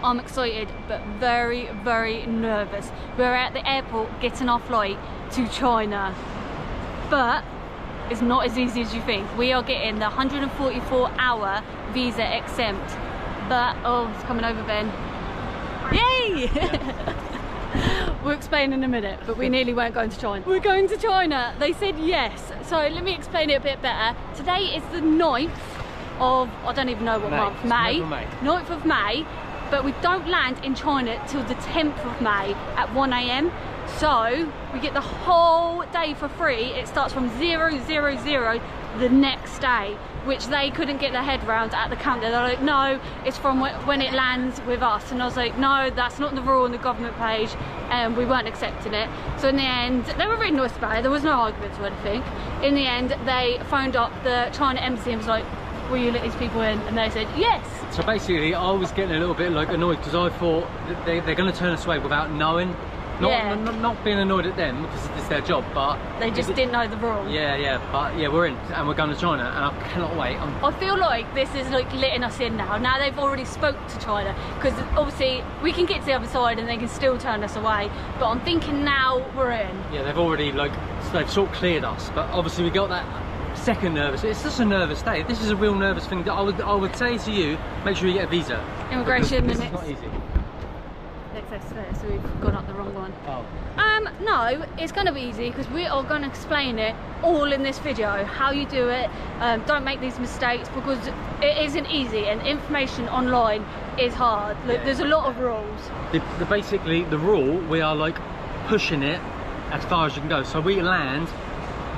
I'm excited but very, very nervous. We're at the airport getting our flight to China, but it's not as easy as you think. We are getting the 144-hour visa exempt, but oh, it's coming over, Ben. Yay! We'll explain in a minute, but we nearly weren't going to China. We're going to China. They said yes. So let me explain it a bit better. Today is the 9th of, I don't even know what month, May. 9th of May, but we don't land in China till the 10th of May at 1 AM. So we get the whole day for free. It starts from 000 the next day, which they couldn't get their head around at the counter. They're like, no, it's from when it lands with us. And I was like, no, that's not the rule on the government page, and we weren't accepting it. So in the end, they were really nice about it. There was no arguments or anything. In the end, they phoned up the China embassy and was like, will you let these people in? And they said yes. So basically, I was getting a little bit like annoyed because I thought that they're going to turn us away without knowing. Not being annoyed at them because it's their job, but they just didn't know the rule. But we're in and we're going to China, and I cannot wait. I feel like this is like letting us in now. Now they've already spoke to China, because obviously we can get to the other side and they can still turn us away, but I'm thinking now we're in. Yeah, they've already they've sort of cleared us, but obviously we got that second nervous. It's just a nervous day. This is a real nervous thing. I would say to you, make sure you get a visa. Immigration minutes. This is not easy. So we've gone up the wrong one. Oh. No, it's going to be easy because we are going to explain it all in this video, how you do it. Don't make these mistakes because it isn't easy, and information online is hard. Look, there's a lot of rules. Basically, the rule, we are like pushing it as far as you can go. So we land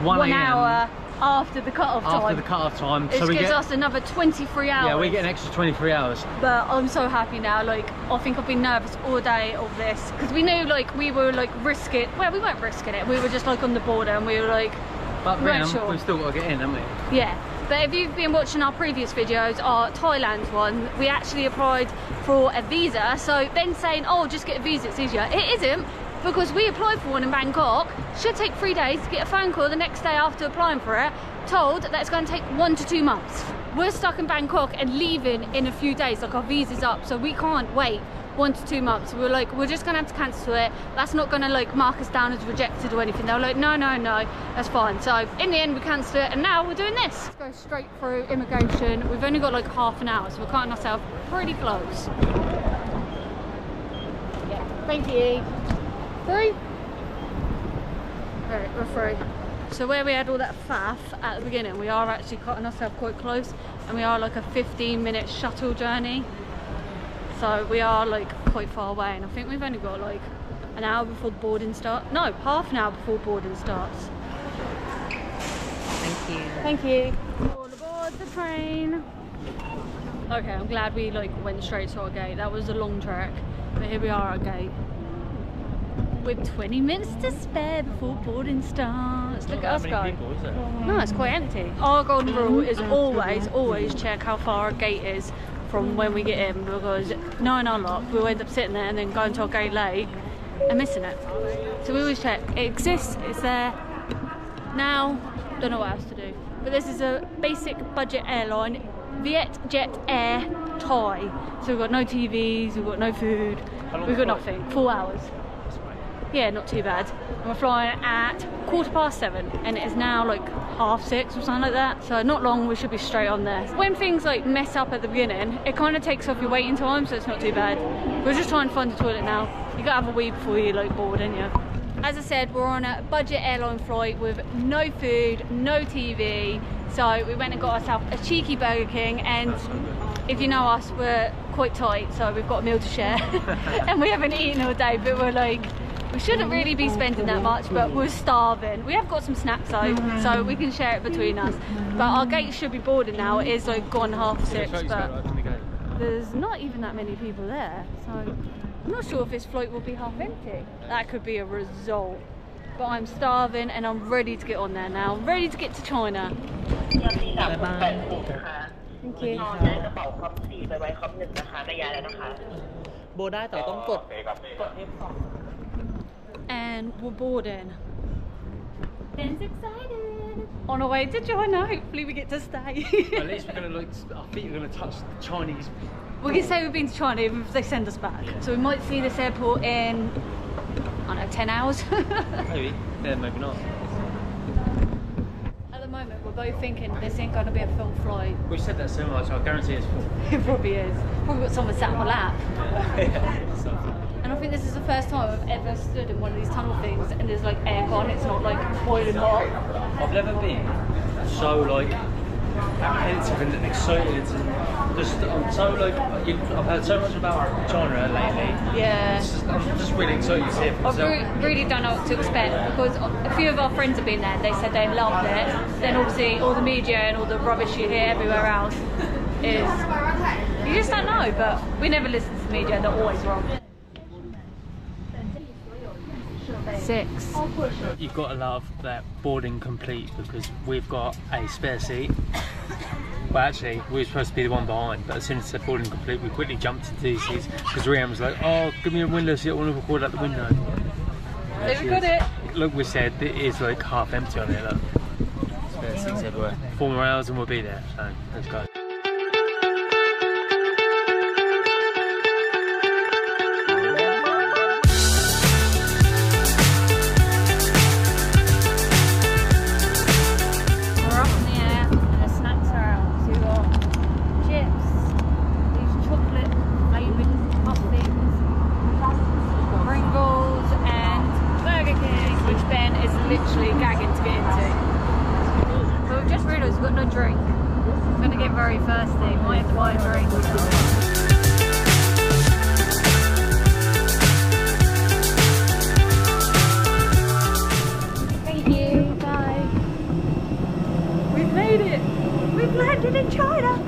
1 hour after the cut-off time. After the cut-off time. Which gives us another 23 hours. Yeah, we get an extra 23 hours. But I'm so happy now. Like, I think I've been nervous all day of this because we knew like we were like risking. Well, we weren't risking it. We were just like on the border, and we were like, but sure. We've still got to get in, haven't we? Yeah. But if you've been watching our previous videos, our Thailand one, we actually applied for a visa. So Ben saying, oh, just get a visa, it's easier. It isn't. Because we applied for one in Bangkok, should take 3 days to get a phone call the next day after applying for it, told that it's going to take 1 to 2 months. We're stuck in Bangkok and leaving in a few days, like our visa's up, so we can't wait 1 to 2 months. We're like, we're just gonna have to cancel it. That's not gonna like mark us down as rejected or anything. They were like, no, that's fine. So in the end, we cancelled it, and now we're doing this. Let's go straight through immigration. We've only got like half an hour, so we're cutting ourselves pretty close. Yeah, thank you. Through? Right, we're through. So where we had all that faff at the beginning, we are actually cutting ourselves quite close, and we are like a 15-minute shuttle journey. So we are like quite far away, and I think we've only got like an hour before the boarding starts. No, half an hour before boarding starts. Thank you. Thank you. All aboard the train. Okay, I'm glad we like went straight to our gate. That was a long trek, but here we are at our gate. With 20 minutes to spare before boarding starts. Look at us go. No, it's quite empty. Our golden rule is always check how far our gate is from when we get in, because knowing our luck, we'll end up sitting there and then going to our gate late and missing it. So we always check. It exists, it's there. Now, don't know what else to do. But this is a basic budget airline, Vietjet Air Thai. So we've got no TVs, we've got no food, we've got nothing. 4 hours. Yeah, not too bad. And we're flying at 7:15, and it is now like 6:30 or something like that. So not long, we should be straight on there. When things like mess up at the beginning, it kind of takes off your waiting time, so it's not too bad. We're just trying to find the toilet now. You gotta have a wee before you like board, ain't you? As I said, we're on a budget airline flight with no food, no TV. So we went and got ourselves a cheeky Burger King, and if you know us, we're quite tight, so we've got a meal to share. And we haven't eaten all day, but we're like, we shouldn't really be spending that much, but we're starving. We have got some snacks though, so we can share it between us. But our gate should be boarded now. It is like gone 6:30, but there's not even that many people there. So I'm not sure if this flight will be half empty. That could be a result. But I'm starving and I'm ready to get on there now. I'm ready to get to China. Thank you. And we're boarding. Ben's excited. On our way to China, hopefully we get to stay. At least we're gonna like, our feet are gonna touch the Chinese. We can say we've been to China even if they send us back. So we might see this airport in, I don't know, 10 hours. Maybe. Yeah, maybe not. At the moment, we're both thinking this ain't going to be a film flight. We said that so much, I guarantee it's full. It probably is. Probably got someone sat on my lap. Yeah. So. And I think this is the first time I've ever stood in one of these tunnel things and there's like aircon, it's not like boiling hot. I've never been so like apprehensive and excited and just I'm so like I've heard so much about China lately. Yeah. I'm just really excited to see it for I've myself. really don't know what to expect because a few of our friends have been there and they said they loved it. Then obviously all the media and all the rubbish you hear everywhere else is, you just don't know, but we never listen to the media, they're always wrong. 6. You've got to love that boarding complete because we've got a spare seat. Well, actually, we were supposed to be the one behind, but as soon as it said boarding complete, we quickly jumped into these seats because Rian was like, "Oh, give me a window seat. I want to record out the window." So we got it. Look, we said it is like half empty on it. Look, spare seats everywhere. 4 more hours and we'll be there. So let's go. Literally gagging to get into. But we've just realised we've got no drink. I'm going to get very thirsty. Might have to buy a drink. Thank you. Bye. We've made it. We've landed in China.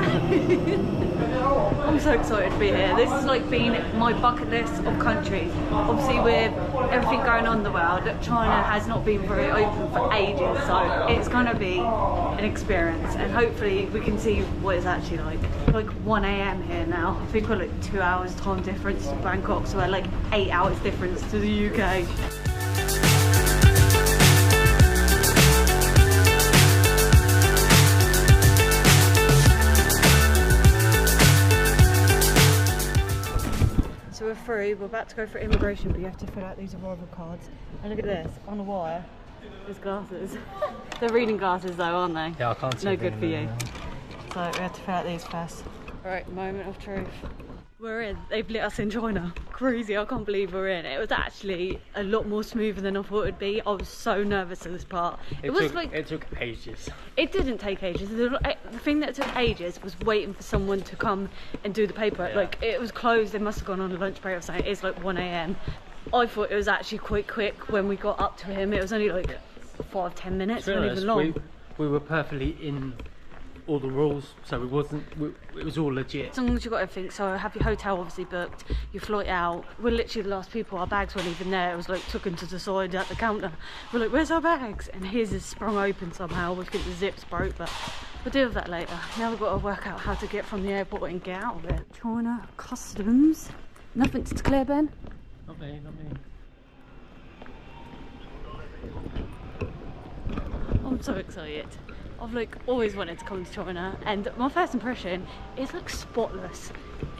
I'm so excited to be here. This has like been my bucket list of countries. Obviously with everything going on in the world, China has not been very open for ages, so it's going to be an experience and hopefully we can see what it's actually like. Like 1 AM here now. I think we're like 2 hours time difference to Bangkok, so we're like 8 hours difference to the UK. So we're through, we're about to go for immigration, but you have to fill out these arrival cards. And look at this, on the wire, there's glasses. They're reading glasses though, aren't they? Yeah, I can't see. No good for you. So we have to fill out these first. Alright, moment of truth. We're in. They've let us in China. Crazy, I can't believe we're in. It was actually a lot more smoother than I thought it'd be. I was so nervous at this part. It took ages. It didn't take ages. The thing that took ages was waiting for someone to come and do the paperwork. Yeah. Like, it was closed, they must have gone on a lunch break or something. It's like 1 AM. I thought it was actually quite quick when we got up to him. It was only like 5-10 minutes, not even long. We were perfectly in all the rules, so it was all legit. As long as you got everything, so have your hotel obviously booked, your flight out. We're literally the last people, our bags weren't even there. It was like took them to the side at the counter. We're like, where's our bags? And his is sprung open somehow. We think the zips broke, but we'll deal with that later. Now we've got to work out how to get from the airport and get out of it. China customs. Nothing to declare, Ben? Not me, not me. I'm so excited. I've like always wanted to come to China, and my first impression is like spotless.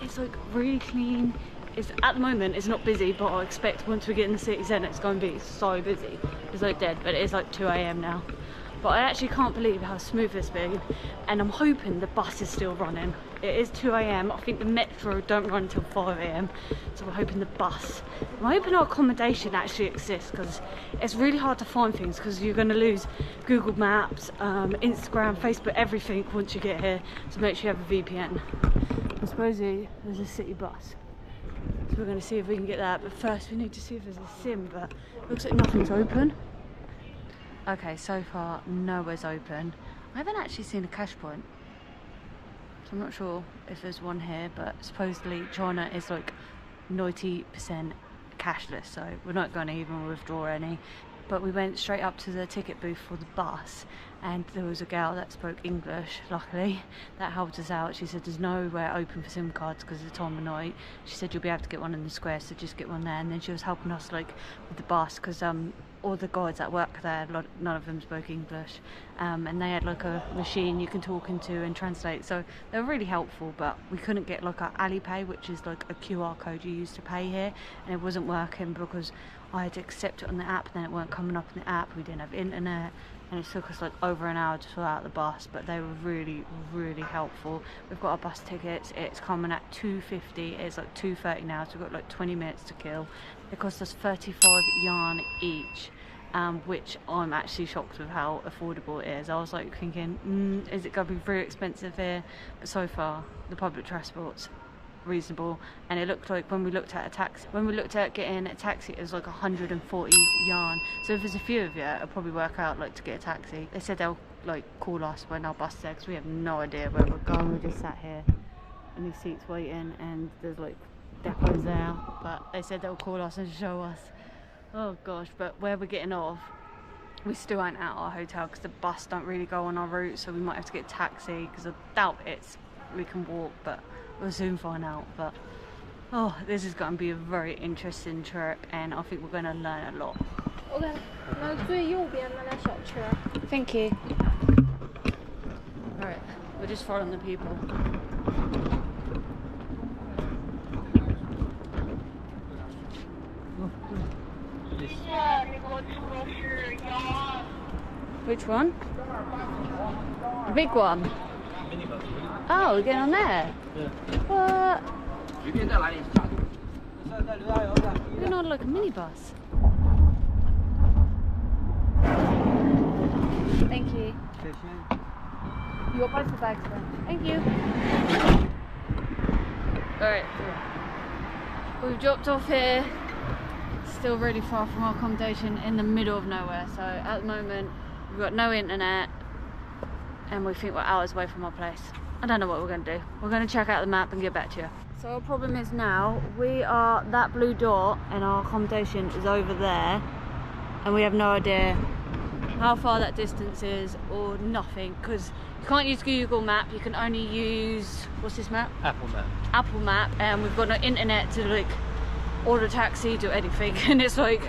It's like really clean. It's at the moment it's not busy, but I expect once we get in the city centre it's going to be so busy. It's like dead, but it is like 2 AM now. But I actually can't believe how smooth it's been, and I'm hoping the bus is still running. It is 2 AM. I think the metro don't run until 5 AM, so we're hoping the bus. I'm hoping our accommodation actually exists, because it's really hard to find things because you're going to lose Google Maps, Instagram, Facebook, everything once you get here, so make sure you have a VPN. I suppose there's a city bus, so we're going to see if we can get that, but first we need to see if there's a sim, but it looks like nothing's open. Okay, so far nowhere's open. I haven't actually seen a cash point, so I'm not sure if there's one here, but supposedly China is like 90% cashless, so we're not going to even withdraw any. But we went straight up to the ticket booth for the bus, and there was a girl that spoke English, luckily, that helped us out. She said there's nowhere open for SIM cards because of the time of night. She said you'll be able to get one in the square, so just get one there. And then she was helping us like with the bus, because all the guides that work there, none of them spoke English, and they had like a machine you can talk into and translate, so they were really helpful. But we couldn't get like our Alipay, which is like a QR code you use to pay here, and it wasn't working because I had to accept it on the app, then it weren't coming up in the app. We didn't have internet, and it took us like over an hour to fill out the bus, but they were really, really helpful. We've got our bus tickets. It's coming at 2.50. It's like 2.30 now, so we've got like 20 minutes to kill. It cost us 35 yuan each, which I'm actually shocked with how affordable it is. I was like thinking, is it going to be very expensive here? But so far, the public transport's reasonable, and it looked like when we looked at getting a taxi, it was like 140 yuan. So if there's a few of you, it'll probably work out like to get a taxi. They said they'll like call us when our bus there, because we have no idea where we're going. We just sat here in these seats waiting, and there's like depots there, but they said they'll call us and show us. Oh gosh, but where we're getting off, we still aren't at our hotel because the bus don't really go on our route, so we might have to get a taxi, because I doubt we can walk, but we'll soon find out. But oh, this is going to be a very interesting trip, and I think we're going to learn a lot. OK， 那最右边的那小车。 Thank you. Alright, we're just following the people. Which one? The big one? Oh, we're getting on there? Yeah. What? We're getting on like a minibus. Thank you. Your both the bags then. Thank you. Alright. We've dropped off here. Still really far from our accommodation in the middle of nowhere. So at the moment we've got no internet and we think we're hours away from our place. I don't know what we're going to do. We're going to check out the map and get back to you. So our problem is now we are that blue dot and our accommodation is over there, and we have no idea how far that distance is or nothing, because you can't use Google Map. You can only use, what's this map? Apple Map. Apple Map, and we've got no internet to like order a taxi, do anything, and it's like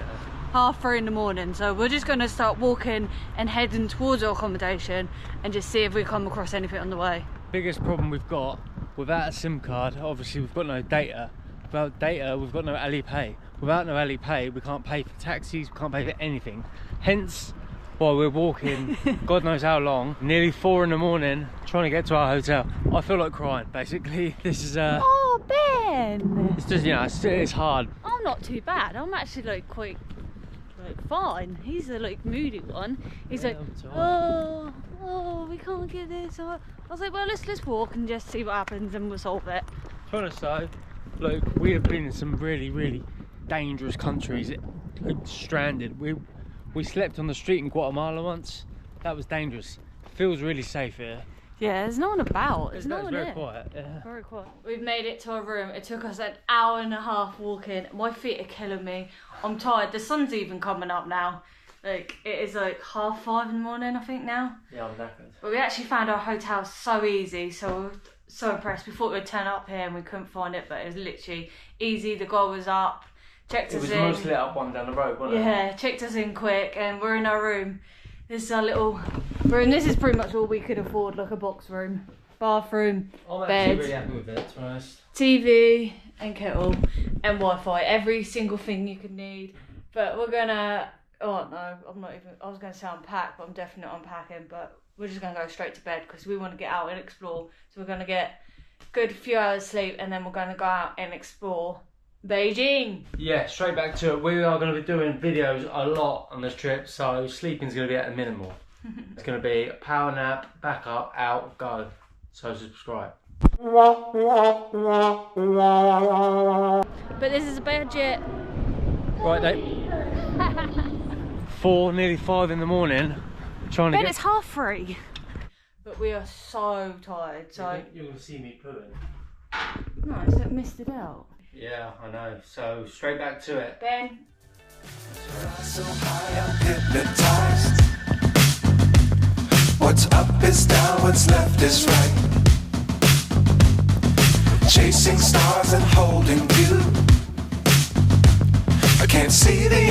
3:30 in the morning. So we're just going to start walking and heading towards our accommodation and just see if we come across anything on the way. Biggest problem we've got, without a SIM card, obviously we've got no data. Without data, we've got no Alipay. Without no Alipay, we can't pay for taxis, we can't pay for anything. Hence, while we're walking, God knows how long, nearly 4 in the morning, trying to get to our hotel. I feel like crying, basically. This is Oh, Ben! it's just, you know, it's hard. I'm not too bad. I'm actually like quite fine. He's the like moody one. He's Yeah, like, I'm tired. oh, we can't get this. I was like, well, let's walk and just see what happens, and we'll solve it. To be honest though, like, we have been in some really, really dangerous countries, like, stranded. We slept on the street in Guatemala once. That was dangerous. Feels really safe here. Yeah, there's no one about. There's no one very here. quiet. Yeah. Very quiet. We've made it to our room. It took us an hour and a half walking. My feet are killing me. I'm tired. The sun's even coming up now. Like, it is like 5:30 in the morning, I think, now. Yeah, I'm knackered. But we actually found our hotel so easy, so we're so impressed. We thought we'd turn up here and we couldn't find it, but it was literally easy. The guy was up, checked us in. It was the most lit up one down the road, wasn't it? Yeah, checked us in quick, and we're in our room. This is our little room. This is pretty much all we could afford, like a box room. Bathroom, I'm bed, actually really happy with it, to be honest. TV and kettle and Wi-Fi, every single thing you could need. But we're gonna, oh no, I'm not even, I was gonna say unpack, but I'm definitely not unpacking, but we're just gonna go straight to bed because we want to get out and explore. So we're gonna get a good few hours sleep, and then we're gonna go out and explore Beijing. Yeah, straight back to it. We are going to be doing videos a lot on this trip, so sleeping's going to be at a minimal. It's going to be a power nap, back up, out, go. So subscribe. But this is a budget. Right, nearly 5 in the morning, trying to Ben, get... it's 3:30. But we are so tired, so... You're going to see me pooing. No, it's like missed it out. Yeah, I know. So straight back to it. Ben. So high, I'm hypnotized. What's up is down, what's left is right. Chasing stars and holding you. I can't see the end.